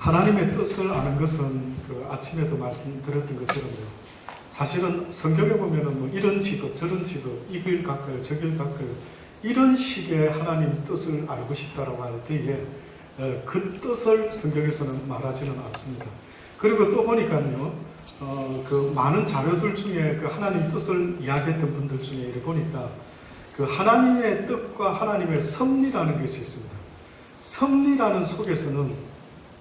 하나님의 뜻을 아는 것은 그 아침에도 말씀드렸던 것처럼요. 사실은 성경에 보면은 뭐 이런 직업, 저런 직업, 이 길 갈까요, 저 길 갈까요? 이런 식의 하나님 뜻을 알고 싶다라고 할 때에 그 뜻을 성경에서는 말하지는 않습니다. 그리고 또 보니까요, 그 많은 자료들 중에 그 하나님 뜻을 이야기했던 분들 중에 이렇게 보니까 그 하나님의 뜻과 하나님의 섭리라는 것이 있습니다. 섭리라는 속에서는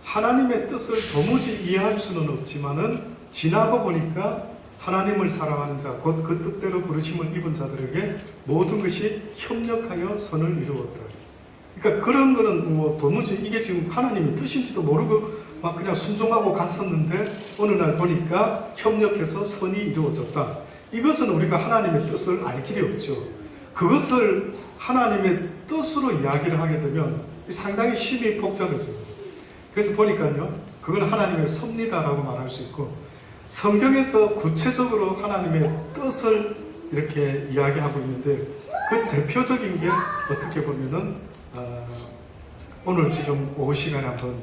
하나님의 뜻을 도무지 이해할 수는 없지만은 지나고 보니까 하나님을 사랑하는 자, 곧 그 뜻대로 부르심을 입은 자들에게 모든 것이 협력하여 선을 이루었다. 그러니까 그런 거는 뭐 도무지 이게 지금 하나님의 뜻인지도 모르고 막 그냥 순종하고 갔었는데 어느 날 보니까 협력해서 선이 이루어졌다. 이것은 우리가 하나님의 뜻을 알 길이 없죠. 그것을 하나님의 뜻으로 이야기를 하게 되면 상당히 심히 복잡해져요. 그래서 보니까요, 그건 하나님의 섭리다라고 말할 수 있고, 성경에서 구체적으로 하나님의 뜻을 이렇게 이야기하고 있는데, 그 대표적인 게 어떻게 보면은 오늘 지금 오후 시간에 한번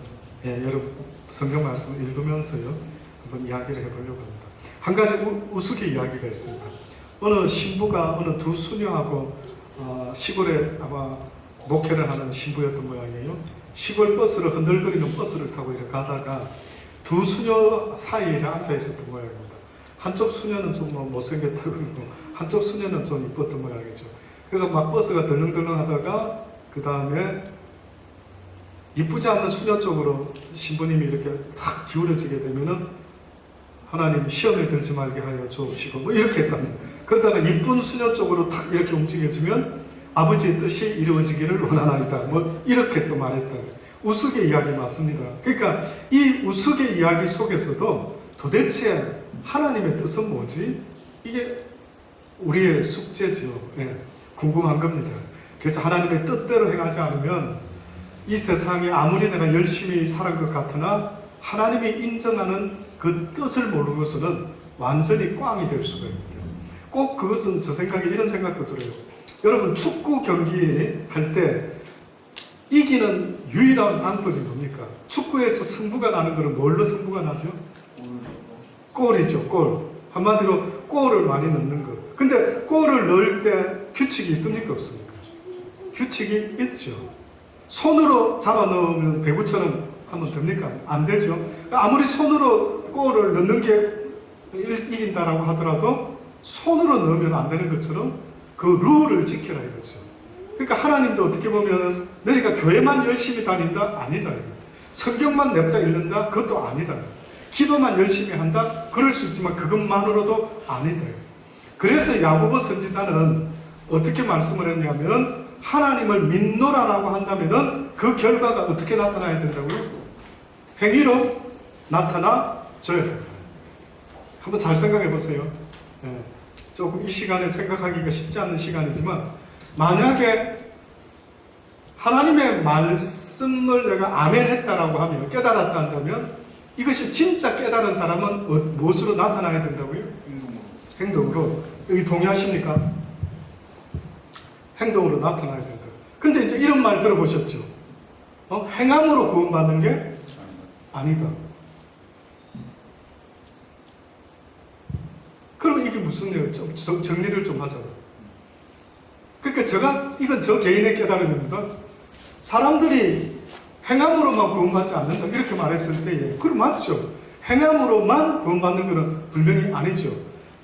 여러분 성경 말씀을 읽으면서요 한번 이야기를 해보려고 합니다. 한 가지 우스갯 이야기가 있습니다. 어느 신부가 어느 두 수녀하고 시골에 아마 목회를 하는 신부였던 모양이에요. 시골 버스를 흔들거리는 버스를 타고 이렇게 가다가 두 수녀 사이에 앉아 있었던 모양입니다. 한쪽 수녀는 좀 못생겼다고 그러고 한쪽 수녀는 좀 이뻤던 모양이죠. 그러니까 막 버스가 덜렁덜렁 하다가 그 다음에 이쁘지 않는 수녀 쪽으로 신부님이 이렇게 탁 기울어지게 되면은 하나님 시험에 들지 말게 하여 주옵시고 뭐 이렇게 했답니다. 그러다가 이쁜 수녀 쪽으로 탁 이렇게 움직여지면 아버지의 뜻이 이루어지기를 원하나이다. 뭐 이렇게 또 말했다. 우스갯 이야기 맞습니다. 그러니까 이 우스갯 이야기 속에서도 도대체 하나님의 뜻은 뭐지? 이게 우리의 숙제죠. 네, 궁금한 겁니다. 그래서 하나님의 뜻대로 행하지 않으면 이 세상에 아무리 내가 열심히 살은 것 같으나 하나님이 인정하는 그 뜻을 모르고서는 완전히 꽝이 될 수가 있습니다. 꼭 그것은 저 생각에 이런 생각도 들어요. 여러분 축구 경기 할 때 이기는 유일한 방법이 뭡니까? 축구에서 승부가 나는 것은 뭘로 승부가 나죠? 골이죠, 골. 한마디로 골을 많이 넣는 것. 근데 골을 넣을 때 규칙이 있습니까? 없습니까? 규칙이 있죠. 손으로 잡아 넣으면 배구처럼 하면 됩니까? 안 되죠. 아무리 손으로 골을 넣는 게 이긴다라고 하더라도 손으로 넣으면 안 되는 것처럼 그 룰을 지켜라 이거죠. 그러니까 하나님도 어떻게 보면 너희가 교회만 열심히 다닌다? 아니라. 성경만 냅다 읽는다? 그것도 아니라. 기도만 열심히 한다? 그럴 수 있지만 그것만으로도 아니다. 그래서 야고보 선지자는 어떻게 말씀을 했냐면 하나님을 믿노라라고 한다면 그 결과가 어떻게 나타나야 된다고요? 행위로 나타나줘야 됩니다. 한번 잘 생각해 보세요. 조금 이 시간에 생각하기가 쉽지 않은 시간이지만 만약에 하나님의 말씀을 내가 아멘 했다라고 하면 깨달았다 한다면 이것이 진짜 깨달은 사람은 무엇으로 나타나야 된다고요? 행동으로. 여기 동의하십니까? 행동으로 나타나야 된다. 근데 이제 이런 말 들어보셨죠? 행함으로 구원받는 게 아니다. 그럼 이게 무슨 얘기예요? 정리를 좀 하자고. 그러니까 이건 저 개인의 깨달음입니다. 사람들이 행함으로만 구원받지 않는다 이렇게 말했을 때에 그럼 맞죠. 행함으로만 구원받는 것은 분명히 아니죠.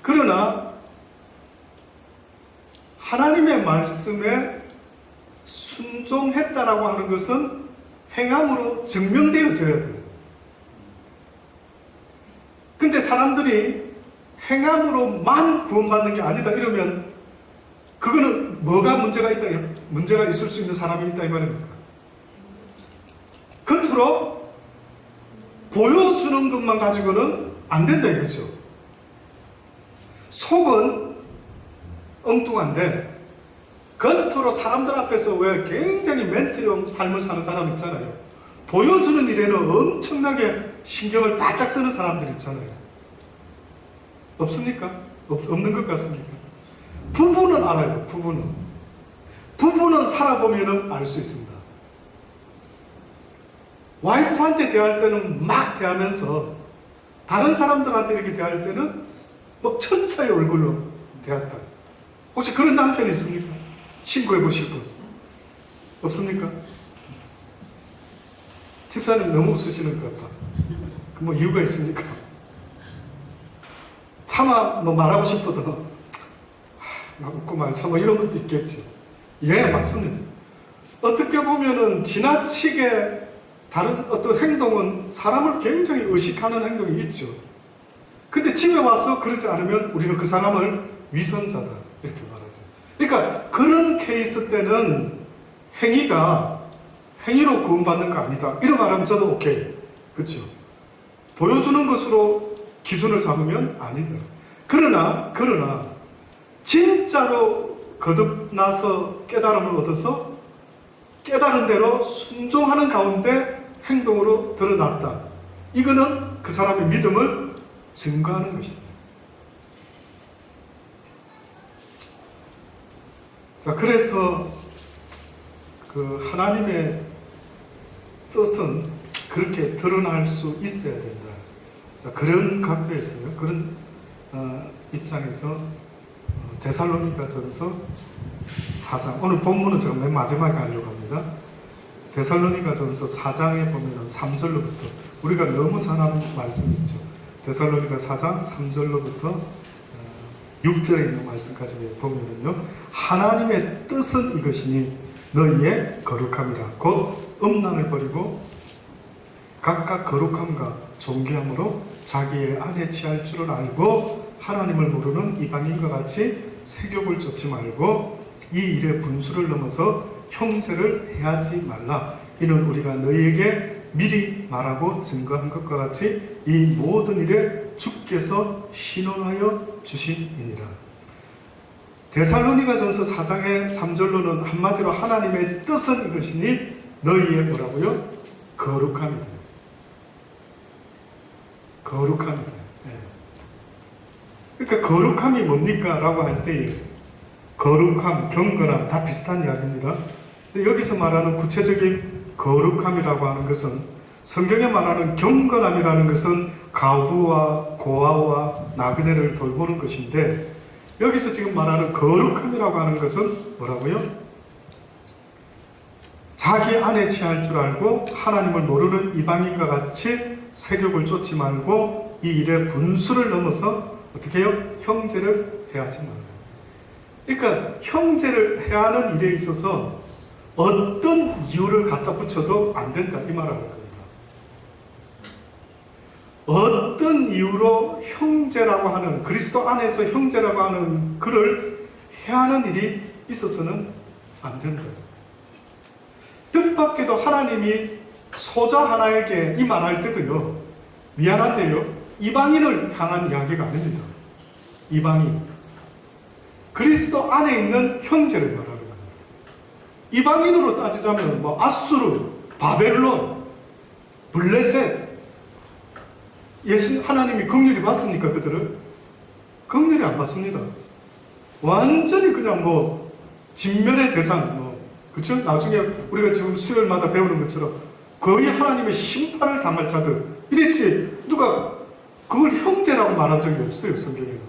그러나 하나님의 말씀에 순종했다라고 하는 것은 행함으로 증명되어져야 돼요. 근데 사람들이 행함으로만 구원받는 게 아니다 이러면 그거는 뭐가 문제가 있다, 문제가 있을 수 있는 사람이 있다 이 말입니까? 겉으로 보여주는 것만 가지고는 안 된다 이거죠. 속은 엉뚱한데 겉으로 사람들 앞에서 왜 굉장히 멘트형 삶을 사는 사람 있잖아요. 보여주는 일에는 엄청나게 신경을 바짝 쓰는 사람들 있잖아요. 없습니까? 없는 것 같습니까? 부부는 알아요. 부부는 살아보면 알 수 있습니다. 와이프한테 대할 때는 막 대하면서 다른 사람들한테 이렇게 대할 때는 뭐 천사의 얼굴로 대한다. 혹시 그런 남편이 있습니까? 신고해 보실 분 없습니까? 집사님 너무 웃으시는 것 같다. 뭐 이유가 있습니까? 차마 뭐 말하고 싶어도 웃고 말차 뭐 이런 것도 있겠죠. 예, 맞습니다. 어떻게 보면은 지나치게 다른 어떤 행동은 사람을 굉장히 의식하는 행동이 있죠. 근데 집에 와서 그러지 않으면 우리는 그 사람을 위선자다 이렇게 말하죠. 그러니까 그런 케이스 때는 행위로 구원받는 거 아니다 이런 말하면 저도 오케이. 그렇죠? 보여주는 것으로 기준을 잡으면 아니다. 그러나 진짜로 거듭나서 깨달음을 얻어서 깨달은 대로 순종하는 가운데 행동으로 드러났다. 이거는 그 사람의 믿음을 증거하는 것이다. 자, 그래서 그 하나님의 뜻은 그렇게 드러날 수 있어야 된다. 자, 그런 각도에서요. 그런 입장에서 데살로니가전서 4장, 오늘 본문은 제가 맨 마지막에 하려고 합니다. 데살로니가전서 4장에 보면 3절로부터 우리가 너무 잘 아는 말씀이죠. 데살로니가 4장 3절로부터 6절에 있는 말씀까지 보면은요, 하나님의 뜻은 이것이니 너희의 거룩함이라. 곧 음란을 버리고 각각 거룩함과 존귀함으로 자기의 안에 취할 줄을 알고 하나님을 모르는 이방인과 같이 세욕을 쫓지 말고 이 일의 분수를 넘어서 형제를 해하지 말라. 이는 우리가 너희에게 미리 말하고 증거한 것과 같이 이 모든 일에 주께서 신원하여 주심이니라. 데살로니가전서 4장의 3절로는 한마디로 하나님의 뜻은 이것이니 너희의 뭐라고요? 거룩함이다. 거룩함이다. 그러니까 거룩함이 뭡니까? 라고 할 때 거룩함, 경건함 다 비슷한 이야기입니다. 근데 여기서 말하는 구체적인 거룩함이라고 하는 것은 성경에 말하는 경건함이라는 것은 가부와 고아와 나그네를 돌보는 것인데 여기서 지금 말하는 거룩함이라고 하는 것은 뭐라고요? 자기 안에 취할 줄 알고 하나님을 모르는 이방인과 같이 세욕을 쫓지 말고 이 일의 분수를 넘어서 어떻게 해요? 형제를 해하지 말아요. 그러니까 형제를 해하는 일에 있어서 어떤 이유를 갖다 붙여도 안 된다 이 말하는 겁니다. 어떤 이유로 형제라고 하는 그리스도 안에서 형제라고 하는 그를 해하는 일이 있어서는 안 된다. 뜻밖에도 하나님이 소자 하나에게 이 말할 때도요, 미안한데요, 이방인을 향한 이야기가 아닙니다. 이방인, 그리스도 안에 있는 형제를 말하는 겁니다. 이방인으로 따지자면 뭐 아수르, 바벨론, 블레셋, 예수 하나님이 긍휼히 받습니까 그들을? 긍휼히 안 받습니다. 완전히 그냥 뭐 진멸의 대상, 그렇죠? 나중에 우리가 지금 수요일마다 배우는 것처럼 거의 하나님의 심판을 당할 자들 이랬지. 누가 그걸 형제라고 말한 적이 없어요 성경에는.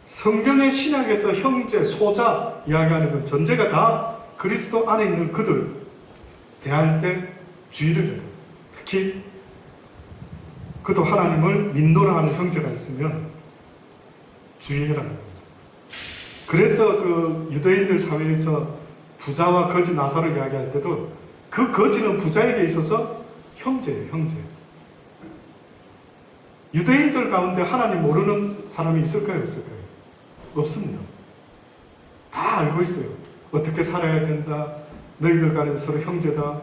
성경의 신약에서 형제, 소자 이야기하는 건 전제가 다 그리스도 안에 있는 그들 대할 때 주의를 해요. 특히 그도 하나님을 믿노라 하는 형제가 있으면 주의해라는 겁니다. 그래서 그 유대인들 사회에서 부자와 거지 나사를 이야기할 때도 그 거지는 부자에게 있어서 형제예요, 형제. 유대인들 가운데 하나님 모르는 사람이 있을까요, 없을까요? 없습니다. 다 알고 있어요. 어떻게 살아야 된다. 너희들 간에 서로 형제다.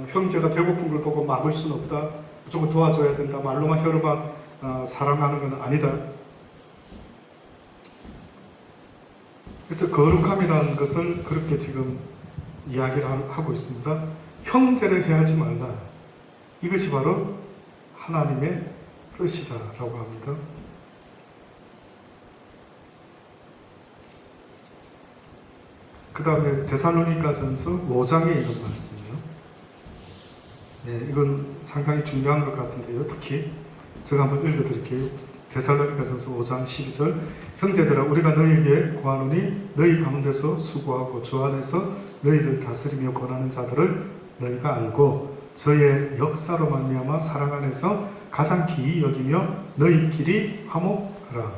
형제가 배고픈 걸 보고 막을 수는 없다. 무조건 도와줘야 된다. 말로만 혀로만 사랑하는 건 아니다. 그래서 거룩함이라는 것을 그렇게 지금 이야기를 하고 있습니다. 형제를 해하지 말라. 이것이 바로 하나님의 뜻이다라고 합니다. 그 다음에 데살로니가전서 5장에 이런 말씀이요. 네, 이건 상당히 중요한 것 같은데요. 특히 제가 한번 읽어드릴게요. 데살로니가전서 5장 12절 형제들아 우리가 너희에게 구하노니 너희 가운데서 수고하고 주 안에서 너희를 다스리며 권하는 자들을 너희가 알고 저의 역사로 말미암아 사랑 안에서 가장 기이 여기며 너희끼리 화목하라.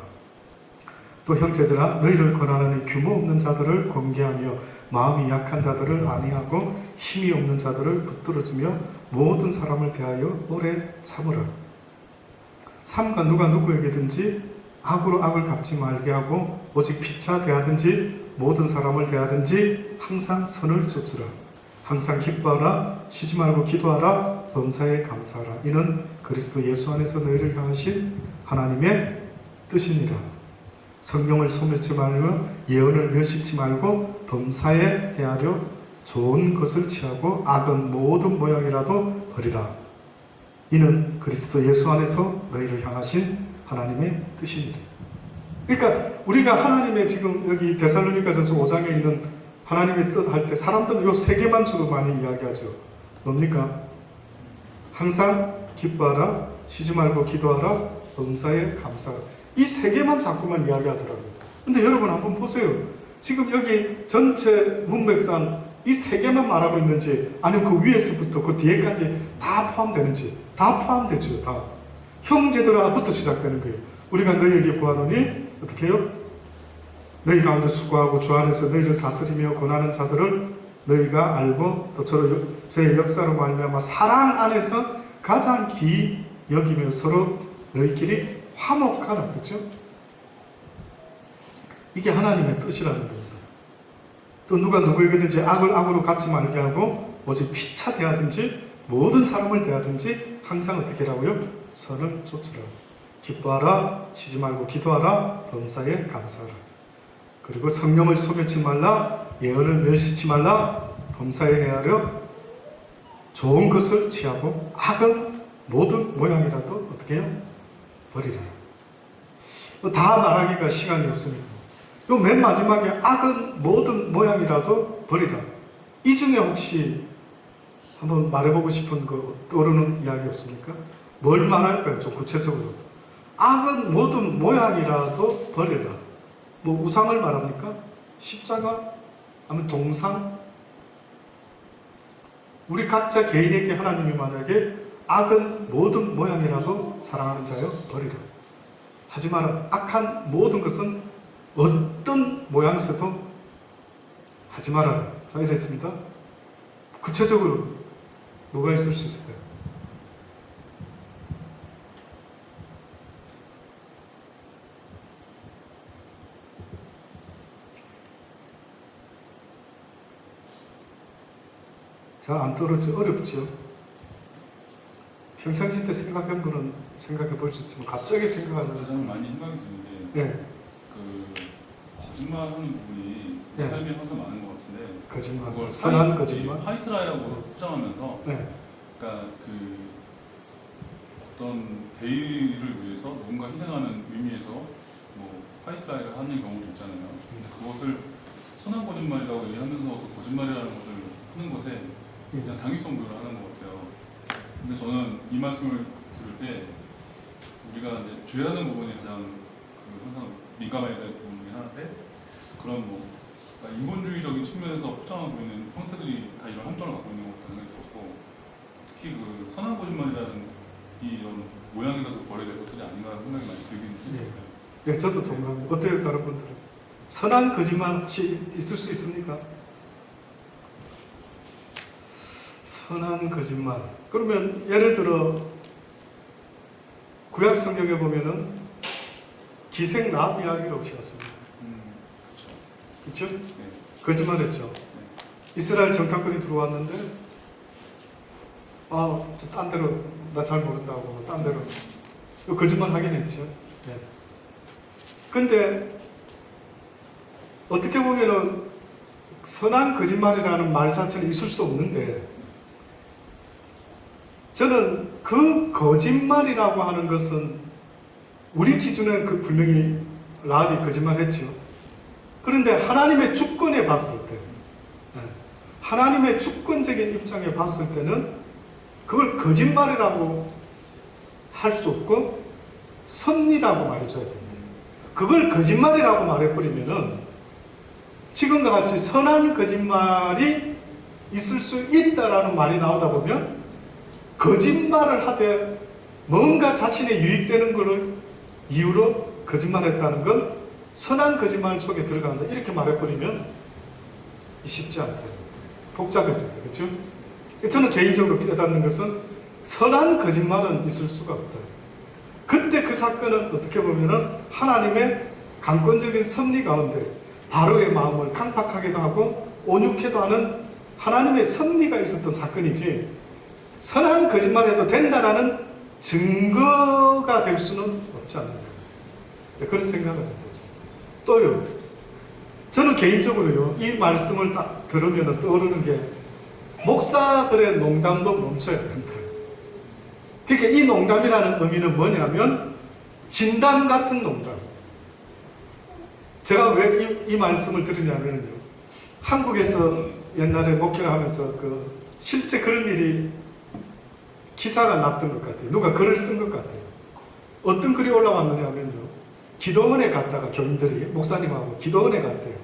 또 형제들아 너희를 권하는 규모 없는 자들을 권계하며 마음이 약한 자들을 안위하고 힘이 없는 자들을 붙들어주며 모든 사람을 대하여 오래 참으라. 삼가 누가 누구에게든지 악으로 악을 갚지 말게 하고 오직 피차 대하든지 모든 사람을 대하든지 항상 선을 쫓으라. 항상 기뻐하라. 쉬지 말고 기도하라. 범사에 감사하라. 이는 그리스도 예수 안에서 너희를 향하신 하나님의 뜻이니라. 성령을 소멸치 말고 예언을 멸시치 말고 범사에 헤아려 좋은 것을 취하고 악은 모든 모양이라도 버리라. 이는 그리스도 예수 안에서 너희를 향하신 하나님의 뜻이니라. 그러니까 우리가 하나님의 지금 여기 데살로니가전서 5장에 있는 하나님의 뜻 할 때 사람들은 요 세 개만 주로 많이 이야기하죠. 뭡니까? 항상 기뻐하라, 쉬지 말고 기도하라, 범사에 감사하라. 이 세 개만 자꾸만 이야기하더라고요. 근데 여러분 한번 보세요. 지금 여기 전체 문맥상 이 세 개만 말하고 있는지 아니면 그 위에서부터 그 뒤에까지 다 포함되는지 다 포함되죠. 다. 형제들아부터 시작되는 거예요. 우리가 너희에게 구하노니 어떻게 해요? 너희 가운데 수고하고 주 안에서 너희를 다스리며 권하는 자들을 너희가 알고 또 저의 역사로 말미암아 사랑 안에서 가장 기이 여기며 서로 너희끼리 화목하라. 그렇죠? 이게 하나님의 뜻이라는 겁니다. 또 누가 누구에게든지 악을 악으로 갚지 말게 하고 오직 피차 대하든지 모든 사람을 대하든지 항상 어떻게 하라고요? 선을 쫓으라. 기뻐하라. 쉬지 말고 기도하라. 범사에 감사하라. 그리고 성령을 소멸치 말라. 예언을 멸시치 말라. 범사에 헤아려 좋은 것을 취하고 악은 모든 모양이라도 어떻게 해요? 버리라. 다 말하기가 시간이 없으니까. 요 맨 마지막에 악은 모든 모양이라도 버리라. 이 중에 혹시 한번 말해보고 싶은 거 떠오르는 이야기 없습니까? 뭘 말할까요? 좀 구체적으로. 악은 모든 모양이라도 버리라. 뭐 우상을 말합니까? 십자가? 아니면 동상? 우리 각자 개인에게 하나님이 만약에 악은 모든 모양이라도 사랑하는 자여 버리라. 하지만 악한 모든 것은 어떤 모양새도 하지 말아라. 자, 이랬습니다. 구체적으로 뭐가 있을 수 있을까요? 잘 안 떨어져 어렵죠. 평상시 때 생각한 거는 생각해 볼 수 있지만 갑자기 생각하는 가장 많이 생각이 드는 게 네. 거짓말하는 부분이 네. 삶에 항상 많은 것 같은데 거짓말, 그걸 선한 거짓말. 화이트라이라고 포장하면서 네. 그러니까 어떤 대의를 위해서 누군가 희생하는 의미에서 뭐 화이트라이를 하는 경우도 있잖아요. 근데 그것을 선한 거짓말이라고 얘기하면서 그 거짓말이라는 것을 하는 것에 그냥 당위성 부여를 하는 것 같아요. 근데 저는 이 말씀을 들을 때 우리가 이제 죄라는 부분이 가장 항상 민감해야 될 부분이긴 한데 그런 뭐 그러니까 인본주의적인 측면에서 포장하고 있는 형태들이 다 이런 함정을 갖고 있는 것 같다는 생각이 들었고 특히 그 선한 거짓말이라는 이런 모양이라도 버려야 될 것들이 아닌가라는 생각이 많이 들긴 했었어요. 네, 저도 동감합니다. 어때요, 다른 분들은? 선한 거짓말 혹시 있을 수 있습니까? 선한 거짓말. 그러면 예를 들어 구약 성경에 보면은 기생 랍 이야기를 혹시 아십니까? 그렇죠? 네. 거짓말했죠. 이스라엘 정탐꾼이 들어왔는데 딴 데로 나 잘 모른다고 딴 데로 거짓말 하긴 했죠. 네. 근데 어떻게 보면은 선한 거짓말이라는 말 자체는 있을 수 없는데 저는 그 거짓말이라고 하는 것은 우리 기준에는 그 분명히 라합이 거짓말했죠. 그런데 하나님의 주권에 봤을 때 하나님의 주권적인 입장에 봤을 때는 그걸 거짓말이라고 할 수 없고 섭리라고 말해줘야 된다. 그걸 거짓말이라고 말해버리면은 지금과 같이 선한 거짓말이 있을 수 있다라는 말이 나오다 보면 거짓말을 하되 뭔가 자신의 유익되는 것을 이유로 거짓말했다는 건 선한 거짓말 속에 들어간다. 이렇게 말해버리면 쉽지 않다. 복잡해진다. 그렇죠? 저는 개인적으로 깨닫는 것은 선한 거짓말은 있을 수가 없다. 그때 그 사건은 어떻게 보면은 하나님의 강권적인 섭리 가운데 바로의 마음을 강팍하게도 하고 온유케도 하는 하나님의 섭리가 있었던 사건이지 선한 거짓말해도 된다라는 증거가 될 수는 없지 않나요? 그런 생각을 해보죠. 또요, 저는 개인적으로요, 이 말씀을 딱 들으면 떠오르는 게 목사들의 농담도 멈춰야 된다. 그러니까 이 농담이라는 의미는 뭐냐면 진담 같은 농담. 제가 왜 이 말씀을 들으냐면요, 한국에서 옛날에 목회를 하면서 실제 그런 일이 기사가 났던 것 같아요. 누가 글을 쓴 것 같아요. 어떤 글이 올라왔느냐면요, 기도원에 갔다가 교인들이 목사님하고 기도원에 갔대요.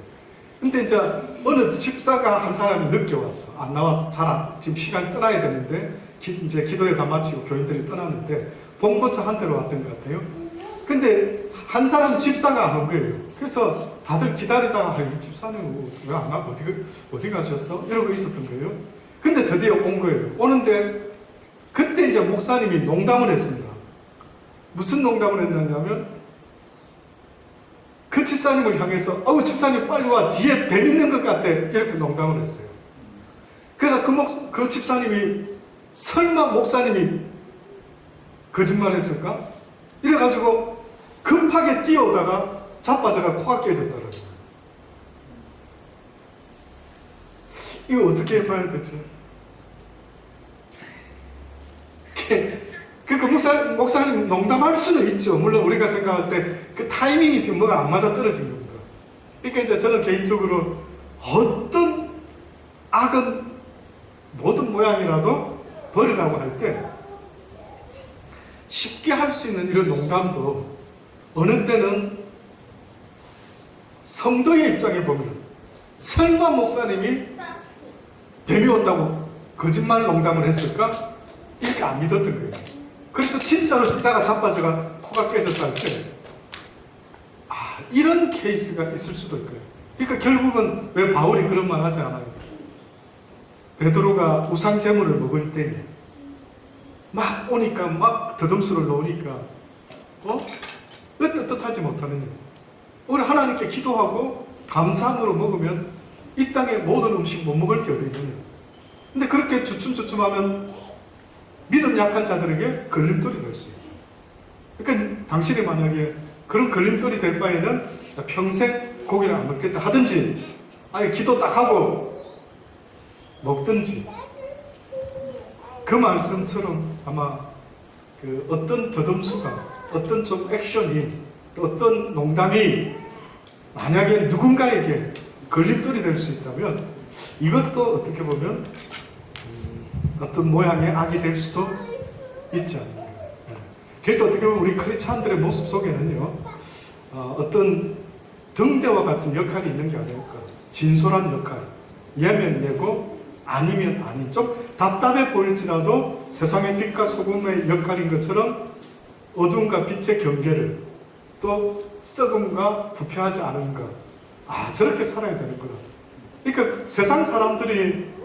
근데 이제 어느 집사가 한 사람이 늦게 왔어. 안 나왔어. 지금 시간 떠나야 되는데 이제 기도회 다 마치고 교인들이 떠나는데 봉고차 한 대로 왔던 것 같아요. 근데 한 사람 집사가 안 온 거예요. 그래서 다들 기다리다가 이 집사님 왜 안 와? 어디 가셨어? 이러고 있었던 거예요. 근데 드디어 온 거예요. 오는데 그때 이제 목사님이 농담을 했습니다. 무슨 농담을 했느냐면 그 집사님을 향해서 집사님 빨리 와, 뒤에 뱀 있는 것 같아, 이렇게 농담을 했어요. 그래서 그 집사님이 설마 목사님이 거짓말했을까? 이래가지고 급하게 뛰어오다가 자빠져가 코가 깨졌더라고요. 이거 어떻게 봐야 되지? 그러니까 목사님 농담할 수는 있죠. 물론 우리가 생각할 때 그 타이밍이 지금 뭐가 안 맞아 떨어진 겁니다. 그러니까 이제 저는 개인적으로 어떤 악은 모든 모양이라도 버리라고 할 때 쉽게 할 수 있는 이런 농담도 어느 때는 성도의 입장에 보면 설마 목사님이 뱀이 온다고 거짓말 농담을 했을까? 이렇게 안 믿었던 거예요. 그래서 진짜로 뛰다가 자빠져가 코가 깨졌다 할 때 이런 케이스가 있을 수도 있고요. 그러니까 결국은 왜 바울이 그런 말 하지 않아요? 베드로가 우상 제물을 먹을 때 막 오니까 막 더듬수를 놓으니까 왜 떳떳하지 못하느냐? 우리 하나님께 기도하고 감사함으로 먹으면 이 땅의 모든 음식 못 먹을 게 어디 있느냐? 근데 그렇게 주춤주춤하면 믿음 약한 자들에게 걸림돌이 될 수 있어요. 그러니까 당신이 만약에 그런 걸림돌이 될 바에는 평생 고기를 안 먹겠다 하든지 아예 기도 딱 하고 먹든지 그 말씀처럼 아마 어떤 더듬수가 어떤 좀 액션이 또 어떤 농담이 만약에 누군가에게 걸림돌이 될 수 있다면 이것도 어떻게 보면 어떤 모양의 악이 될 수도 있지 않나요? 그래서 어떻게 보면 우리 크리스찬들의 모습 속에는요, 어떤 등대와 같은 역할이 있는 게 아닐까. 진솔한 역할, 예면 예고, 아니면 아닌, 좀 답답해 보일지라도 세상의 빛과 소금의 역할인 것처럼 어둠과 빛의 경계를, 또 썩음과 부패하지 않은가. 저렇게 살아야 되는구나. 그러니까 세상 사람들이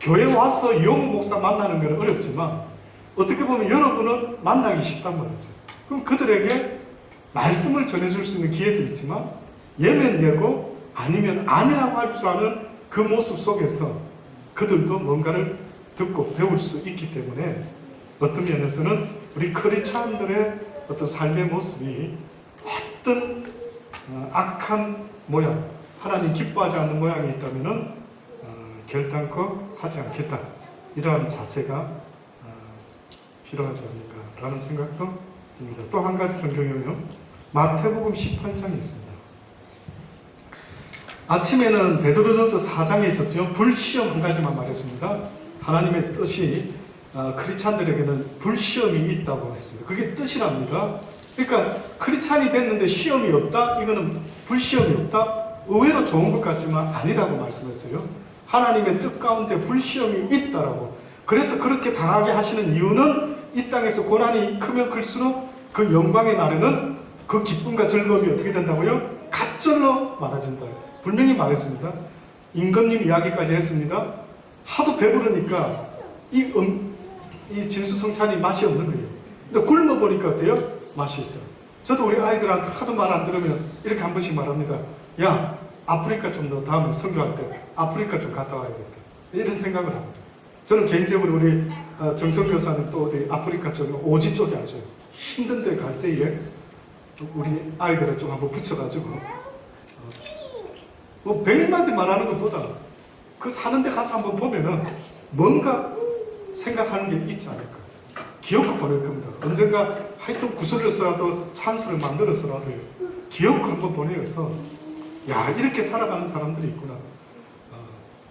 교회 와서 이용호 목사 만나는 건 어렵지만 어떻게 보면 여러분은 만나기 쉽단 말이죠. 그럼 그들에게 말씀을 전해줄 수 있는 기회도 있지만 예면 예고 아니면 아니라고 할 줄 아는 그 모습 속에서 그들도 뭔가를 듣고 배울 수 있기 때문에 어떤 면에서는 우리 크리스찬들의 어떤 삶의 모습이 어떤 악한 모양, 하나님 기뻐하지 않는 모양이 있다면 결단코 하지 않겠다. 이러한 자세가 필요하지 않을까라는 생각도 듭니다. 또 한 가지 성경에는요, 마태복음 18장이 있습니다. 아침에는 베드로전서 4장에 있었죠. 불시험 한 가지만 말했습니다. 하나님의 뜻이 크리스찬들에게는 불시험이 있다고 했습니다. 그게 뜻이랍니다. 그러니까 크리스찬이 됐는데 시험이 없다? 이거는 불시험이 없다? 의외로 좋은 것 같지만 아니라고 말씀했어요. 하나님의 뜻 가운데 불시험이 있다라고. 그래서 그렇게 당하게 하시는 이유는 이 땅에서 고난이 크면 클수록 그 영광의 날에는 그 기쁨과 즐거움이 어떻게 된다고요? 갑절로 많아진다. 분명히 말했습니다. 임금님 이야기까지 했습니다. 하도 배부르니까 이 진수성찬이 맛이 없는 거예요. 근데 굶어보니까 어때요? 맛이 있다. 저도 우리 아이들한테 하도 말 안 들으면 이렇게 한 번씩 말합니다. 야, 아프리카 좀 더 다음에 선교할 때 아프리카 좀 갔다 와야겠다. 이런 생각을 합니다. 저는 개인적으로 우리 정성 교사님 또 어디 아프리카 쪽에 오지 쪽에 아주 힘든 데 갈 때에 우리 아이들을 좀 한번 붙여가지고 뭐 100마디 말하는 것보다 그 사는 데 가서 한번 보면은 뭔가 생각하는 게 있지 않을까. 기억을 보낼 겁니다. 언젠가 하여튼 구슬려서라도 찬스를 만들어서라도 기억을 한번 보내서 야, 이렇게 살아가는 사람들이 있구나.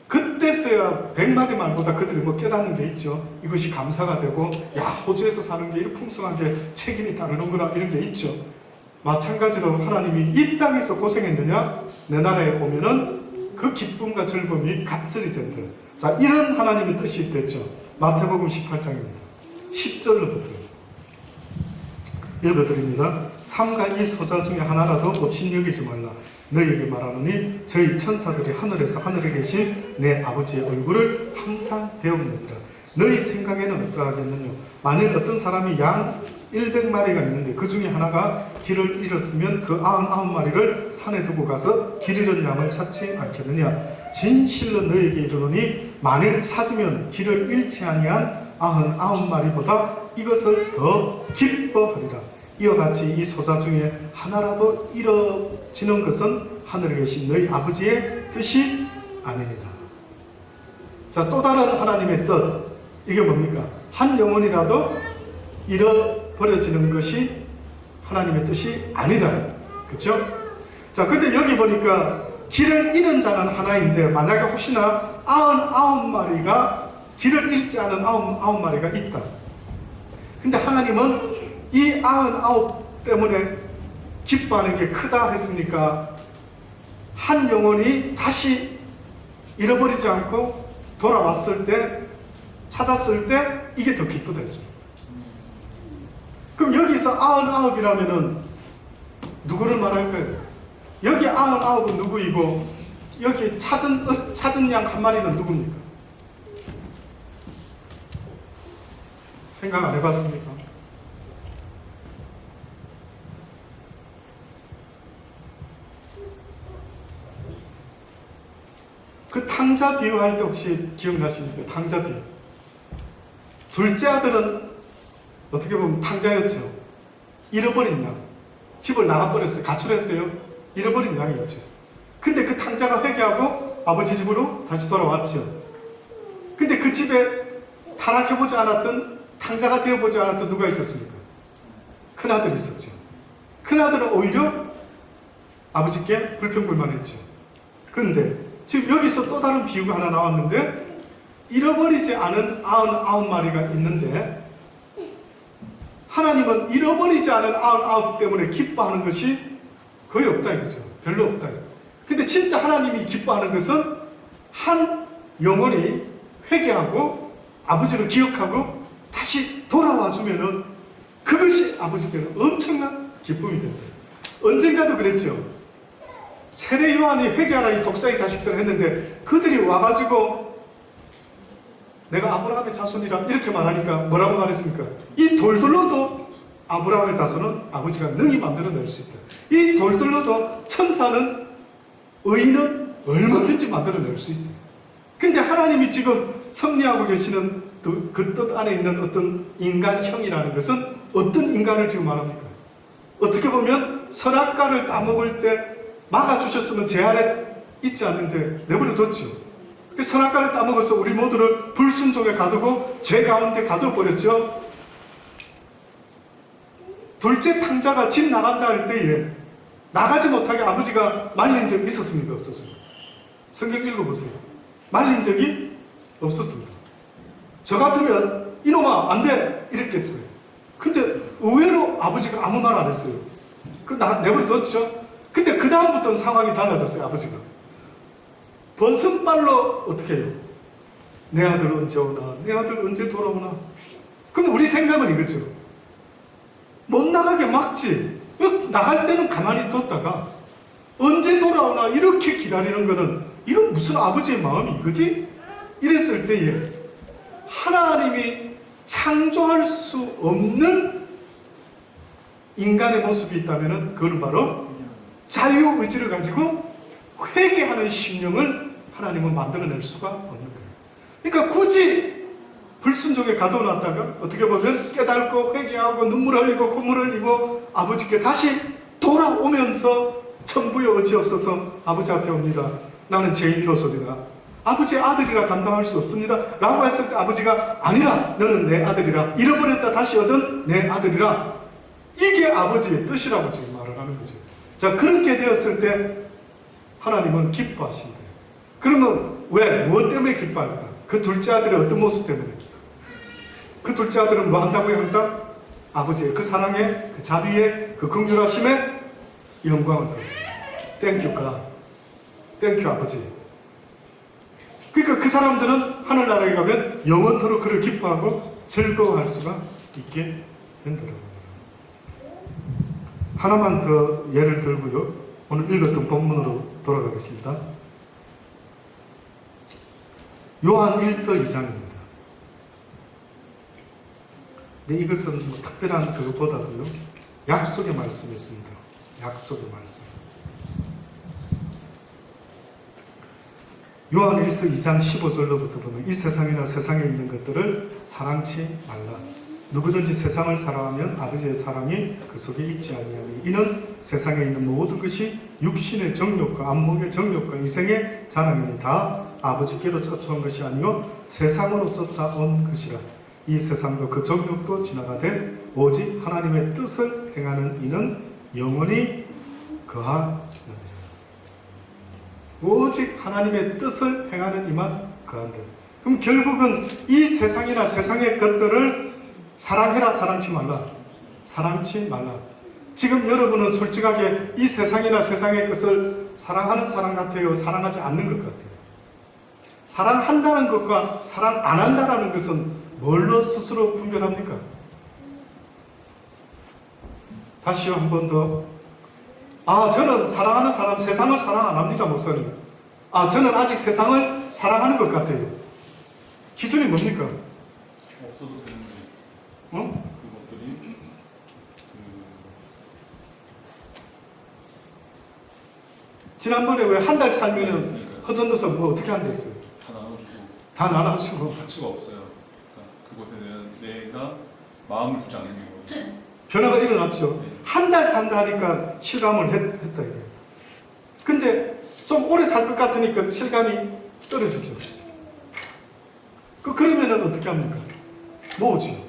그때서야 100마디 말보다 그들이 뭐 깨닫는 게 있죠. 이것이 감사가 되고 야, 호주에서 사는 게 이렇게 풍성한 게 책임이 다르는구나 이런 게 있죠. 마찬가지로 하나님이 이 땅에서 고생했느냐 내 나라에 오면은 그 기쁨과 즐거움이 갑절이 된다. 자, 이런 하나님의 뜻이 됐죠. 마태복음 18장입니다. 10절로부터 읽어드립니다. 삼가 이 소자 중에 하나라도 없인 여기지 말라. 너희에게 말하노니 저희 천사들이 하늘에서 하늘에 계신 내 아버지의 얼굴을 항상 배웁니다. 너희 생각에는 어떠하겠느냐. 만일 어떤 사람이 양 100마리가 있는데 그 중에 하나가 길을 잃었으면 그 99마리를 산에 두고 가서 길 잃은 양을 찾지 않겠느냐. 진실로 너희에게 이르노니 만일 찾으면 길을 잃지 아니한 99마리보다 이것을 더 기뻐하리라. 이와 같이 이 소자 중에 하나라도 이뤄지는 것은 하늘에 계신 너희 아버지의 뜻이 아니니라. 자, 또 다른 하나님의 뜻, 이게 뭡니까? 한 영혼이라도 잃어버려지는 것이 하나님의 뜻이 아니다. 그렇죠? 자, 근데 여기 보니까 길을 잃은 자는 하나인데 만약에 혹시나 99마리가 길을 잃지 않은 99마리가 있다. 근데 하나님은 이 99 때문에 기뻐하는 게 크다 했습니까? 한 영혼이 다시 잃어버리지 않고 돌아왔을 때, 찾았을 때 이게 더 기쁘다 했습니다. 그럼 여기서 99이라면은 누구를 말할까요? 여기 99은 누구이고 여기 찾은 양 한 마리는 누굽니까? 생각 안 해봤습니까? 그 탕자 비유할 때 혹시 기억나십니까? 탕자 비유. 둘째 아들은 어떻게 보면 탕자였죠. 잃어버린 양. 집을 나가버렸어요. 가출했어요. 잃어버린 양이었죠. 근데 그 탕자가 회개하고 아버지 집으로 다시 돌아왔죠. 근데 그 집에 타락해보지 않았던, 탕자가 되어보지 않았던 누가 있었습니까? 큰아들이 있었죠. 큰아들은 오히려 아버지께 불평불만했죠. 근데 지금 여기서 또 다른 비유가 하나 나왔는데 잃어버리지 않은 99마리가 있는데 하나님은 잃어버리지 않은 99 때문에 기뻐하는 것이 거의 없다 이거죠. 별로 없다. 근데 진짜 하나님이 기뻐하는 것은 한 영혼이 회개하고 아버지를 기억하고 다시 돌아와 주면은 그것이 아버지께는 엄청난 기쁨이 된다. 언젠가도 그랬죠. 세례 요한이 회개하라 이 독사의 자식들 했는데 그들이 와가지고 내가 아브라함의 자손이라 이렇게 말하니까 뭐라고 말했습니까? 이 돌들로도 아브라함의 자손은 아버지가 능히 만들어낼 수 있다. 이 돌들로도 천사는 의인은 얼마든지 만들어낼 수 있다. 근데 하나님이 지금 섭리하고 계시는 그 뜻 안에 있는 어떤 인간형이라는 것은 어떤 인간을 지금 말합니까? 어떻게 보면 선악과를 따먹을 때 막아주셨으면 제 안에 있지 않는데 내버려뒀죠. 그 선악과를 따먹어서 우리 모두를 불순종에 가두고 죄 가운데 가둬버렸죠. 둘째 탕자가 집 나간다 할 때에 나가지 못하게 아버지가 말린 적이 있었습니까? 없었습니까? 성경 읽어보세요. 말린 적이 없었습니다. 저 같으면 이놈아 안 돼 이렇게 했어요. 근데 의외로 아버지가 아무 말 안 했어요. 내버려뒀죠. 근데 그 다음부터는 상황이 달라졌어요. 아버지가 버선발로 어떻게 해요? 내 아들 언제 오나, 내 아들 언제 돌아오나. 그럼 우리 생각은 이거죠. 못 나가게 막지. 나갈 때는 가만히 뒀다가 언제 돌아오나 이렇게 기다리는 거는 이건 무슨 아버지의 마음이 이거지? 이랬을 때에 하나님이 창조할 수 없는 인간의 모습이 있다면 그건 바로 자유의지를 가지고 회개하는 심령을 하나님은 만들어낼 수가 없는 거예요. 그러니까 굳이 불순종에 가둬놨다가 어떻게 보면 깨닫고 회개하고 눈물 흘리고 콧물 흘리고 아버지께 다시 돌아오면서 천부여 어찌없어서 아버지 앞에 옵니다. 나는 죄인이로소이다. 아버지의 아들이라 감당할 수 없습니다. 라고 했을 때 아버지가 아니라 너는 내 아들이라, 잃어버렸다 다시 얻은 내 아들이라. 이게 아버지의 뜻이라고 지금 말을 하는 거죠. 자, 그렇게 되었을 때 하나님은 기뻐하신대요. 그러면 왜? 무엇 때문에 기뻐할까? 그 둘째 아들의 어떤 모습 때문에? 그 둘째 아들은 뭐 한다고요? 항상 아버지의 그 사랑에, 그 자비에, 그 긍휼하심에 영광을 드립니다. 땡큐 가, 땡큐 아버지. 그러니까 그 사람들은 하늘나라에 가면 영원토록 그를 기뻐하고 즐거워할 수가 있게 된다는 겁니다. 하나만 더 예를 들고요. 오늘 읽었던 본문으로 돌아가겠습니다. 요한 1서 2장입니다. 근데 이것은 뭐 특별한 그것보다도요. 약속의 말씀이 있습니다. 약속의 말씀. 요한 1서 2장 15절로부터 보면 이 세상이나 세상에 있는 것들을 사랑치 말라. 누구든지 세상을 사랑하면 아버지의 사랑이 그 속에 있지 아니하니 이는 세상에 있는 모든 것이 육신의 정욕과 안목의 정욕과 이생의 자랑이니 다 아버지께로 쫓아온 것이 아니요 세상으로 쫓아온 것이라. 이 세상도 그 정욕도 지나가되 오직 하나님의 뜻을 행하는 이는 영원히 거하느니라. 오직 하나님의 뜻을 행하는 이만 거한다. 그럼 결국은 이 세상이나 세상의 것들을 사랑해라, 사랑치 말라. 사랑치 말라. 지금 여러분은 솔직하게 이 세상이나 세상의 것을 사랑하는 사람 같아요? 사랑하지 않는 것 같아요? 사랑한다는 것과 사랑 안 한다는 것은 뭘로 스스로 분별합니까? 다시 한 번 더. 저는 사랑하는 사람, 세상을 사랑 안 합니다, 목사님. 저는 아직 세상을 사랑하는 것 같아요. 기준이 뭡니까? 없어도 되는데. 그것들이 지난번에 왜 한 달 살면은 허전도서 뭐 어떻게 한다 했어요? 다 나눠주고. 다 나눠주고. 가치가 없어요. 그러니까 그것에 대한 내가 마음을 두지 않는 거예요. 변화가 일어났죠. 네. 한 달 산다 하니까 실감을 했다 이게. 근데 좀 오래 살 것 같으니까 실감이 떨어지죠. 그러면은 어떻게 합니까? 모으죠.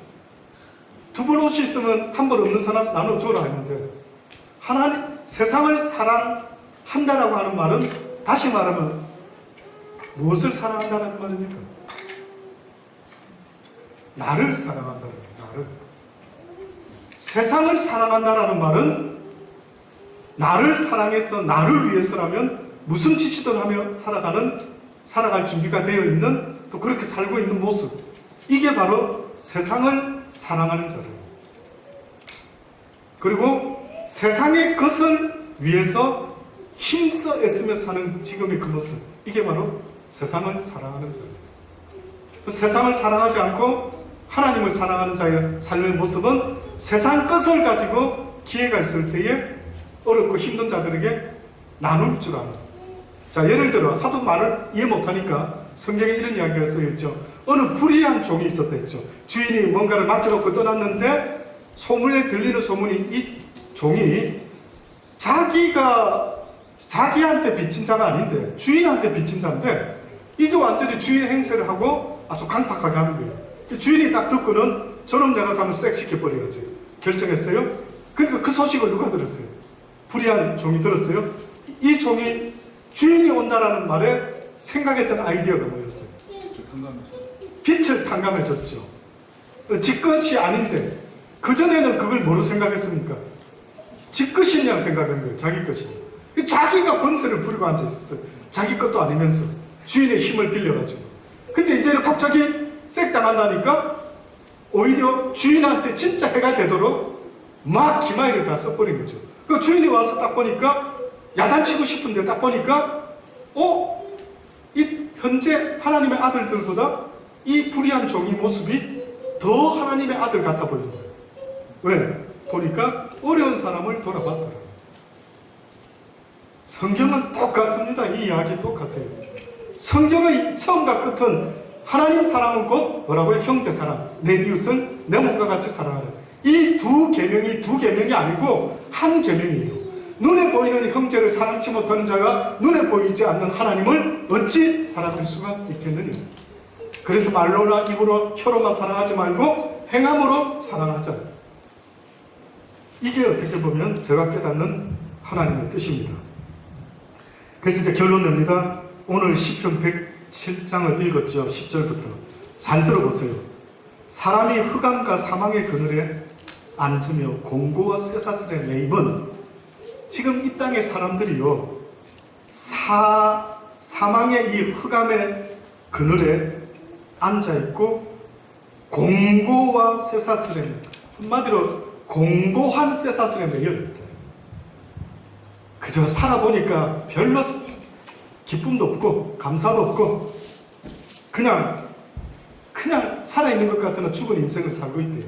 두 번 옷이 있으면 한 번 없는 사람 나눠줘라 했는데 하나님 세상을 사랑한다라고 하는 말은 다시 말하면 무엇을 사랑한다는 말입니까? 나를 사랑한다는 거예요. 나를. 세상을 사랑한다라는 말은 나를 사랑해서 나를 위해서라면 무슨 짓이든 하며 살아갈 준비가 되어 있는 또 그렇게 살고 있는 모습. 이게 바로 세상을 사랑하는 자예요. 그리고 세상의 것을 위해서 힘써 애쓰며 사는 지금의 그 모습. 이게 바로 세상을 사랑하는 자예요. 세상을 사랑하지 않고 하나님을 사랑하는 자의 삶의 모습은 세상 것을 가지고 기회가 있을 때에 어렵고 힘든 자들에게 나눌 줄 아는. 자, 예를 들어 하도 말을 이해 못하니까 성경에 이런 이야기가 써있죠. 어느 불의한 종이 있었다 했죠. 주인이 뭔가를 맡겨놓고 떠났는데 소문에 들리는 소문이 이 종이 자기한테 빚진 자가 아닌데 주인한테 빚진 자인데 이게 완전히 주인 행세를 하고 아주 강팍하게 하는 거예요. 주인이 딱 듣고는 저놈 내가 가면 색 시켜버려야지 결정했어요. 그러니까 그 소식을 누가 들었어요? 불의한 종이 들었어요. 이 종이 주인이 온다라는 말에 생각했던 아이디어가 뭐였어요? 빛을 탕감해줬죠. 지 것이 아닌데 그전에는 그걸 뭐로 생각했습니까? 지 것이냐 생각한 거예요. 자기 것이냐. 자기가 권세를 부리고 앉아있었어요. 자기 것도 아니면서 주인의 힘을 빌려가지고. 근데 이제는 갑자기 색 당한다니까 오히려 주인한테 진짜 해가 되도록 막 기마이를 다 써버린 거죠. 그 주인이 와서 딱 보니까 야단치고 싶은데 딱 보니까 이 현재 하나님의 아들들보다 이 불의한 종이 모습이 더 하나님의 아들 같아 보이는 거예요. 왜? 보니까 어려운 사람을 돌아봤더라. 성경은 똑같습니다. 이 이야기 똑같아요. 성경의 처음과 끝은 하나님 사랑은 곧 뭐라고요? 형제 사랑. 내 이웃을 내 몸과 같이 사랑하라. 이 두 계명이 아니고 한 계명이에요. 눈에 보이는 형제를 사랑치 못하는 자가 눈에 보이지 않는 하나님을 어찌 사랑할 수가 있겠느냐. 그래서 말로나 입으로 혀로만 사랑하지 말고 행함으로 사랑하자. 이게 어떻게 보면 제가 깨닫는 하나님의 뜻입니다. 그래서 이제 결론 냅니다. 오늘 시편 107장을 읽었죠. 10절부터. 잘 들어보세요. 사람이 흑암과 사망의 그늘에 앉으며 공고와 쇠사슬에 매입은 지금 이 땅의 사람들이요. 사망의 이 흑암의 그늘에 앉아있고 공고와 쇠사슬에 한마디로 공고한 쇠사슬에 매여있다. 그저 살아보니까 별로 기쁨도 없고 감사도 없고 그냥 살아있는 것 같으나 죽은 인생을 살고 있대요.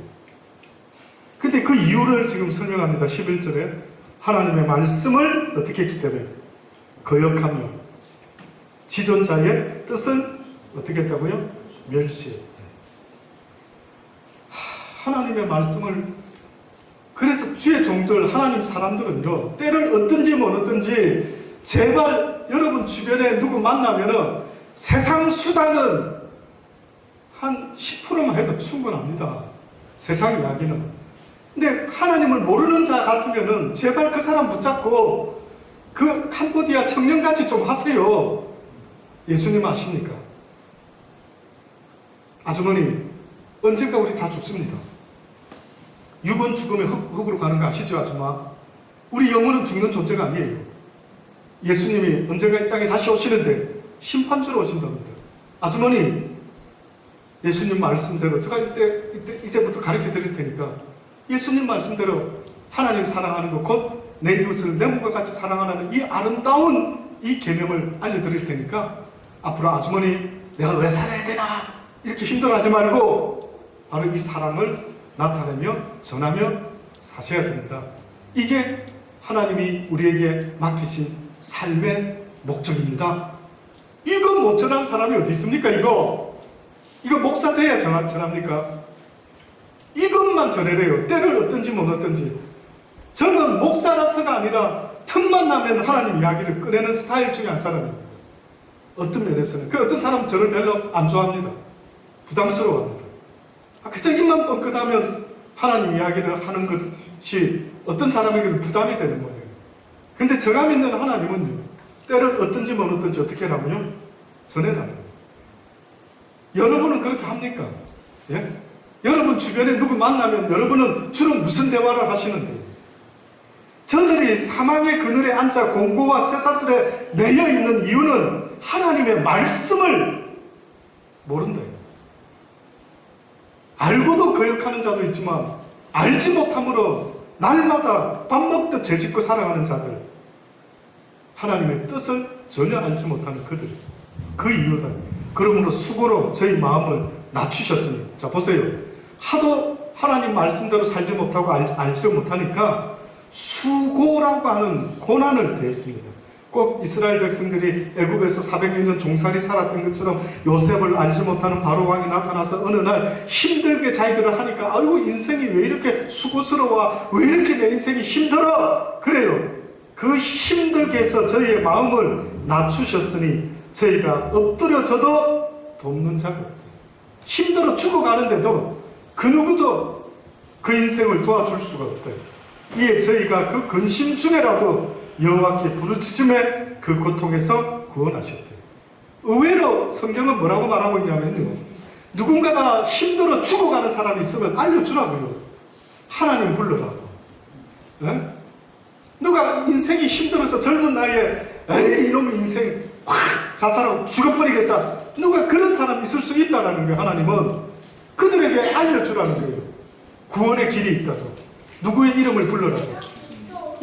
근데 그 이유를 지금 설명합니다. 11절에 하나님의 말씀을 어떻게 했기 때문에 거역하며 지존자의 뜻을 어떻게 했다고요? 멸시했다. 하나님의 말씀을 그래서 주의 종들 하나님 사람들은요 때를 얻든지 못 얻든지 제발 여러분 주변에 누구 만나면은 세상 수단은 한 10%만 해도 충분합니다. 세상 이야기는. 근데 하나님을 모르는 자 같으면은 제발 그 사람 붙잡고 그 캄보디아 청년같이 좀 하세요. 예수님 아십니까? 아주머니 언젠가 우리 다 죽습니다. 육은 죽으면 흙으로 가는 거 아시죠, 아줌마? 우리 영혼은 죽는 존재가 아니에요. 예수님이 언젠가 이 땅에 다시 오시는데 심판주로 오신답니다. 아주머니, 예수님 말씀대로 제가 이제부터 가르쳐 드릴 테니까 예수님 말씀대로 하나님 사랑하는 것, 곧 내 이웃을 내 몸과 같이 사랑하는 이 아름다운 이 계명을 알려드릴 테니까 앞으로 아주머니 내가 왜 살아야 되나 이렇게 힘들어하지 말고 바로 이 사랑을 나타내며 전하며 사셔야 됩니다. 이게 하나님이 우리에게 맡기신 삶의 목적입니다. 이거 못 전한 사람이 어디 있습니까? 이거 목사 돼야 전합니까? 이것만 전해래요. 때를 얻든지 못 얻든지. 저는 목사라서가 아니라 틈만 나면 하나님 이야기를 꺼내는 스타일 중에 한 사람입니다. 어떤 면에서는. 그 어떤 사람은 저를 별로 안 좋아합니다. 부담스러워합니다. 그저 입만 뻥끗하면 하나님 이야기를 하는 것이 어떤 사람에게는 부담이 되는 거예요. 근데 제가 믿는 하나님은요, 때를 얻든지 못 얻든지 어떻게 하라고요? 전해라고요. 여러분은 그렇게 합니까? 예? 여러분 주변에 누구 만나면 여러분은 주로 무슨 대화를 하시는데? 저들이 사망의 그늘에 앉아 공고와 쇠사슬에 매여 있는 이유는 하나님의 말씀을 모른다. 알고도 거역하는 자도 있지만 알지 못함으로 날마다 밥 먹듯 죄짓고 살아가는 자들, 하나님의 뜻을 전혀 알지 못하는 그들, 그 이유다. 그러므로 수고로 저희 마음을 낮추셨으니, 자 보세요. 하도 하나님 말씀대로 살지 못하고 알지 못하니까 수고라고 하는 고난을 대했습니다. 꼭 이스라엘 백성들이 애굽에서 400년 종살이 살았던 것처럼 요셉을 알지 못하는 바로 왕이 나타나서 어느 날 힘들게 자기들을 하니까 아이고 인생이 왜 이렇게 수고스러워, 왜 이렇게 내 인생이 힘들어, 그래요. 그 힘들게 해서 저희의 마음을 낮추셨으니 저희가 엎드려져도 돕는 자가 없다. 힘들어 죽어가는데도 그 누구도 그 인생을 도와줄 수가 없다. 이에 저희가 그 근심 중에라도 여호와께 부르짖음에 그 고통에서 구원하셨대요. 의외로 성경은 뭐라고 말하고 있냐면요, 누군가가 힘들어 죽어가는 사람이 있으면 알려주라고요. 하나님 불러라고. 네? 누가 인생이 힘들어서 젊은 나이에 에이 이놈의 인생 확 자살하고 죽어버리겠다. 누가 그런 사람이 있을 수 있다는 거예요. 하나님은 그들에게 알려주라는 거예요. 구원의 길이 있다고. 누구의 이름을 불러라고.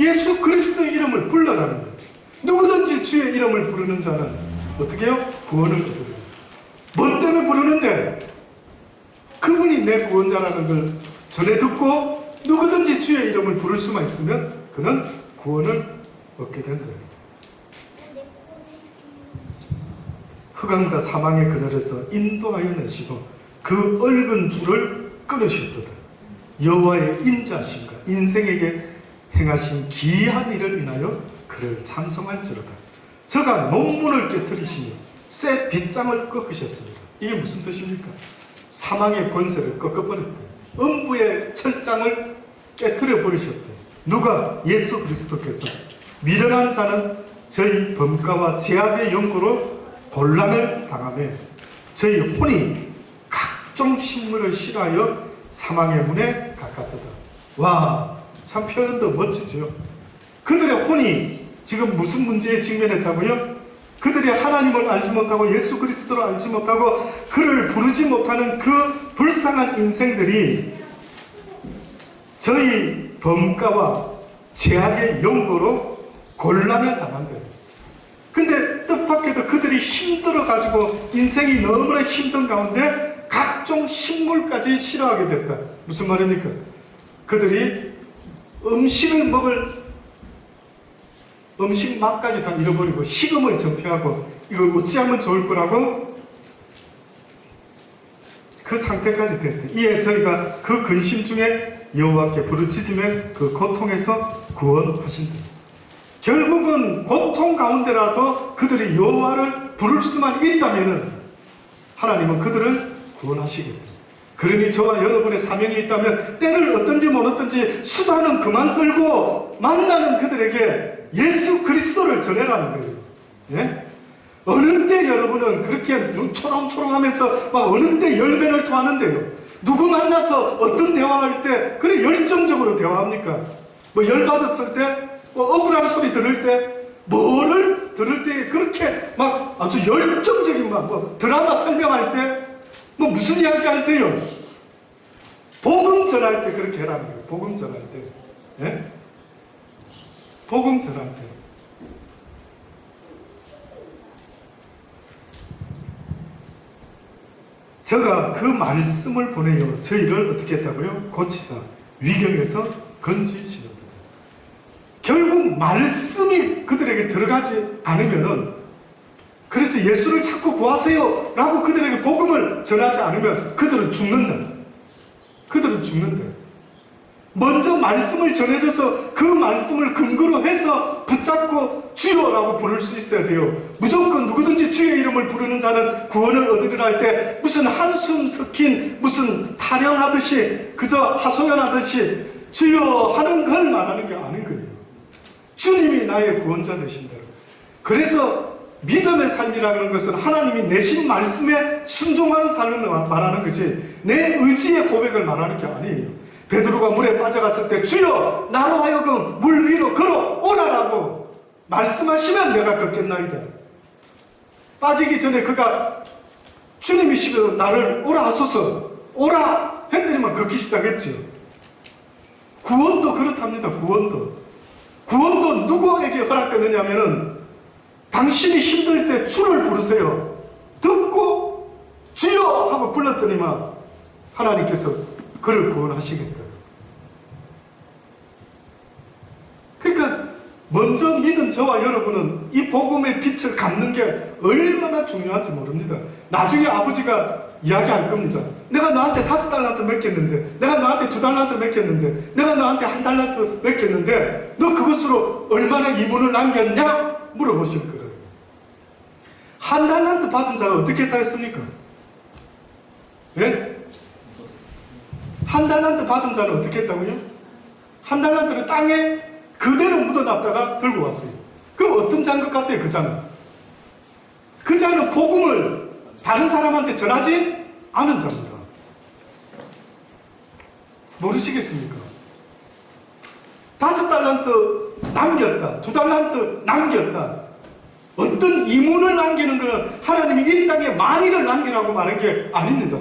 예수 그리스도의 이름을 불러라는 거예요. 누구든지 주의 이름을 부르는 자는 어떻게 해요? 구원을 얻어요. 뭐 때문에 부르는데? 그분이 내 구원자라는 걸 전해 듣고 누구든지 주의 이름을 부를 수만 있으면 그는 구원을 얻게 된 거예요. 흑암과 사망의 그늘에서 인도하여 내시고 그 얽은 줄을 끊으셨도다. 여호와의 인자하심과 인생에게 행하신 기이한 일을 인하여 그를 찬송할지로다. 저가 논문을 깨뜨리시며 새 빗장을 꺾으셨습니다. 이게 무슨 뜻입니까? 사망의 권세를 꺾어버렸대. 음부의 철장을 깨뜨려 버리셨대. 누가? 예수 그리스도께서 미련한 자는 저희 범가와 제약의 연고로 곤란을 당하며 저희 혼이 각종 식물을 싫어하여 사망의 문에 가깝도다. 와, 참 표현도 멋지죠. 그들의 혼이 지금 무슨 문제에 직면했다고요? 그들이 하나님을 알지 못하고 예수 그리스도를 알지 못하고 그를 부르지 못하는 그 불쌍한 인생들이 저희 범가와 죄악의 연고로 곤란을 당한 거예요. 근데 뜻밖에도 그들이 힘들어가지고 인생이 너무나 힘든 가운데 각종 식물까지 싫어하게 됐다. 무슨 말입니까? 그들이 음식을 먹을 음식 맛까지 다 잃어버리고 식음을 전폐하고 이걸 어찌하면 좋을 거라고 그 상태까지 됐대. 이에 저희가 그 근심 중에 여호와께 부르짖으면 그 고통에서 구원하신다. 결국은 고통 가운데라도 그들이 여호와를 부를 수만 있다면 하나님은 그들을 구원하시겠다. 그러니 저와 여러분의 사명이 있다면 때를 어떤지 못 어떤지 수단은 그만 들고 만나는 그들에게 예수 그리스도를 전해라는 거예요. 예? 어느 때 여러분은 그렇게 초롱초롱하면서 막 어느 때 열변을 토하는데요. 누구 만나서 어떤 대화할 때 그래 열정적으로 대화합니까? 뭐 열받았을 때, 뭐 억울한 소리 들을 때, 뭐를 들을 때 그렇게 막 아주 열정적인 막 뭐 드라마 설명할 때, 뭐 무슨 이야기 할 때요. 복음 전할 때 그렇게 해라는 거예요. 복음 전할 때. 예? 복음 전할 때. 저가 그 말씀을 보내요. 저희를 어떻게 했다고요? 고치사 위경에서 건지시는다. 결국 말씀이 그들에게 들어가지 않으면은 그래서 예수를 찾고 구하세요 라고 그들에게 복음을 전하지 않으면 그들은 죽는다. 그들은 죽는다. 먼저 말씀을 전해줘서 그 말씀을 근거로 해서 붙잡고 주여라고 부를 수 있어야 돼요. 무조건 누구든지 주의 이름을 부르는 자는 구원을 얻으리라 할 때 무슨 한숨 섞인 무슨 타령하듯이 그저 하소연하듯이 주여 하는 걸 말하는 게 아닌 거예요. 주님이 나의 구원자 되신다. 그래서 믿음의 삶이라는 것은 하나님이 내신 말씀에 순종하는 삶을 말하는 거지 내 의지의 고백을 말하는 게 아니에요. 베드로가 물에 빠져갔을 때 주여 나로 하여금 물 위로 걸어오라라고 말씀하시면 내가 걷겠나이다. 빠지기 전에 그가 주님이시여 나를 오라 하소서 오라 했더니만 걷기 시작했지요. 구원도 그렇답니다. 구원도 누구에게 허락되느냐 하면은 당신이 힘들 때 주를 부르세요. 듣고 주여 하고 불렀더니만 하나님께서 그를 구원하시겠다. 그러니까 먼저 믿은 저와 여러분은 이 복음의 빛을 갖는 게 얼마나 중요한지 모릅니다. 나중에 아버지가 이야기할 겁니다. 내가 너한테 5달란트 맡겼는데, 내가 너한테 2달란트 맡겼는데, 내가 너한테 1달란트 맡겼는데 너 그것으로 얼마나 이문을 남겼냐? 물어보실 거예요. 1달란트 받은 자가 어떻게 했다 했습니까? 예? 1달란트 받은 자는 어떻게 했다고요? 1달란트를 땅에 그대로 묻어놨다가 들고 왔어요. 그럼 어떤 자인 것 같아요? 그 자는 복음을 다른 사람한테 전하지 아는 자입니다. 모르시겠습니까? 5달란트 남겼다. 2달란트 남겼다. 어떤 이문을 남기는 것은 하나님이 이 땅에 만일을 남기라고 말한 게 아닙니다.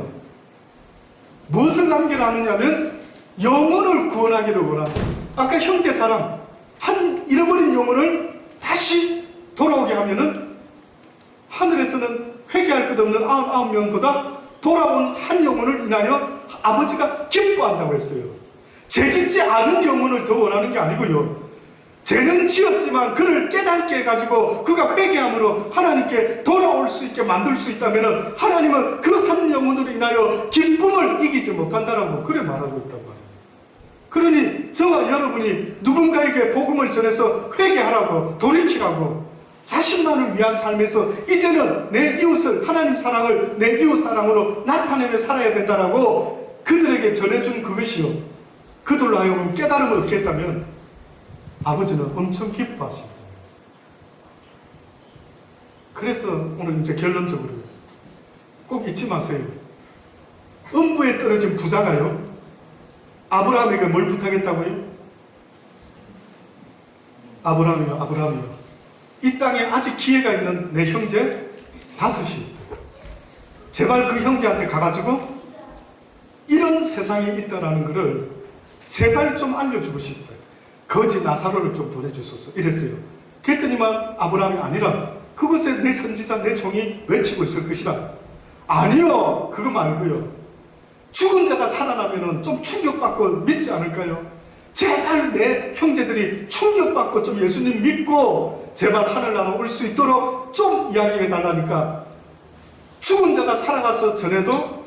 무엇을 남기라 하느냐면 영혼을 구원하기를 원한다. 아까 형제 사람 한 잃어버린 영혼을 다시 돌아오게 하면은 하늘에서는 회개할 것 없는 99명보다 돌아온 한 영혼을 인하여 아버지가 기뻐한다고 했어요. 죄 짓지 않은 영혼을 더 원하는 게 아니고요. 죄는 지었지만 그를 깨닫게 해가지고 그가 회개함으로 하나님께 돌아올 수 있게 만들 수 있다면 하나님은 그 한 영혼으로 인하여 기쁨을 이기지 못한다라고 그래 말하고 있단 말이에요. 그러니 저와 여러분이 누군가에게 복음을 전해서 회개하라고 돌이키라고 자신만을 위한 삶에서 이제는 내 이웃을 하나님 사랑을 내 이웃 사랑으로 나타내며 살아야 된다라고 그들에게 전해준 그것이요. 그들로 하여금 깨달음을 얻게 했다면 아버지는 엄청 기뻐하십니다. 그래서 오늘 이제 결론적으로 꼭 잊지 마세요. 음부에 떨어진 부자가요, 아브라함에게 뭘 부탁했다고요? 아브라함이요. 이 땅에 아직 기회가 있는 내 형제 5이 제발 그 형제한테 가가지고 이런 세상이 있다라는 것을 제발 좀 알려주고 싶다. 거지 나사로를 좀 보내주소서 이랬어요. 그랬더니만 아브라함이 아니라 그곳에 내 선지자 내 종이 외치고 있을 것이라. 아니요, 그거 말고요. 죽은 자가 살아나면 좀 충격받고 믿지 않을까요? 제발 내 형제들이 충격받고 좀 예수님 믿고 제발 하늘나라 올 수 있도록 좀 이야기해 달라니까 죽은 자가 살아가서 전에도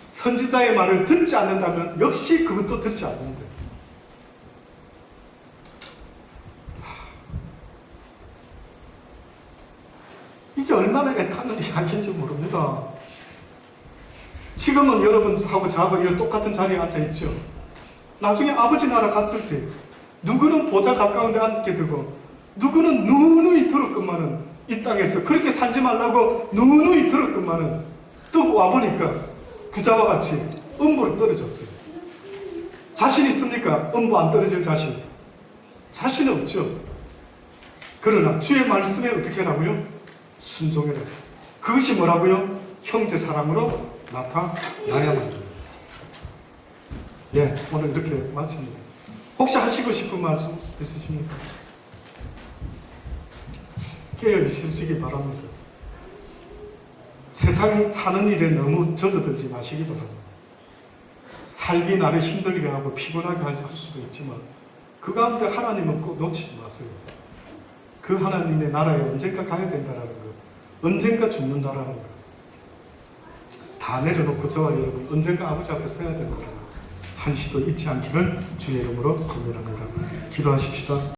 선지자의 말을 듣지 않는다면 역시 그것도 듣지 않는데 이게 얼마나 애타는 이야기인지 모릅니다. 지금은 여러분하고 저하고 이런 똑같은 자리에 앉아있죠. 나중에 아버지 나라 갔을 때 누구는 보좌 가까운 데 앉게 되고 누구는 누누이 들었건만은 이 땅에서 그렇게 살지 말라고 누누이 들었건만은 또 와보니까 부자와 같이 음부로 떨어졌어요. 자신 있습니까? 음부 안 떨어질 자신? 자신 없죠. 그러나 주의 말씀에 어떻게 하라고요? 순종해라. 그것이 뭐라고요? 형제 사랑으로 나타나야만 합니다. 예, 오늘 이렇게 마칩니다. 혹시 하시고 싶은 말씀 있으십니까? 깨어 있으시기 바랍니다. 세상 사는 일에 너무 젖어들지 마시기 바랍니다. 삶이 나를 힘들게 하고 피곤하게 할 수도 있지만 그 가운데 하나님은 꼭 놓치지 마세요. 그 하나님의 나라에 언젠가 가야 된다는 것, 언젠가 죽는다라는 것, 다 내려놓고 저와 여러분 언젠가 아버지 앞에 서야 된다는 것 한시도 잊지 않기를 주의 이름으로 권면합니다. 기도하십시다.